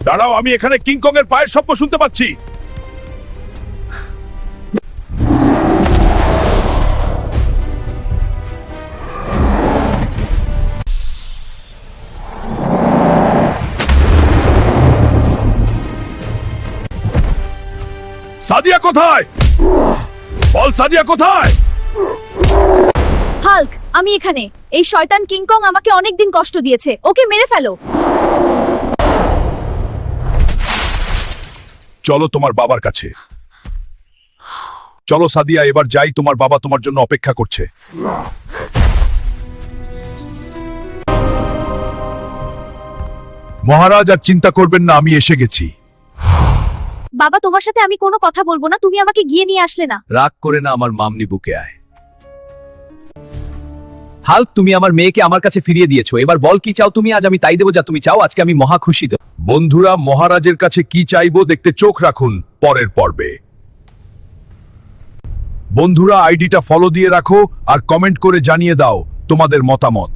দাঁড়াও, আমি এখানে কিংকং এর পায়ের শব্দ শুনতে পাচ্ছি। সাদিয়া কোথায়? বল সাদিয়া কোথায়? হাল্ক, আমি এখানে। এই শয়তান কিংকং আমাকে অনেকদিন কষ্ট দিয়েছে, ওকে মেরে ফেলো। চলো তোমার বাবার কাছে। চলো সাদিয়া, এবার যাই, তোমার বাবা তোমার জন্য অপেক্ষা করছে। মহারাজ, আর চিন্তা করবেন না, আমি এসে গেছি। বাবা, তোমার সাথে আমি কোনো কথা বলবো না, তুমি আমাকে গিয়ে নিয়ে আসলে না। রাগ করে না, আমার মামনি বুকে আয়। হাল্ক, তুমি আমার মেয়েকে আমার কাছে ফিরিয়ে দিয়েছো, এবার বল কি চাও তুমি? আজ আমি তাই দেবো যা তুমি চাও। আজকে আমি মহা খুশি। বন্ধুরা, মহারাজের কাছে কি চাইবো দেখতে চোখ রাখুন পরের পর্বে। বন্ধুরা, আইডিটা ফলো দিয়ে রাখো আর কমেন্ট করে জানিয়ে দাও তোমাদের মতামত।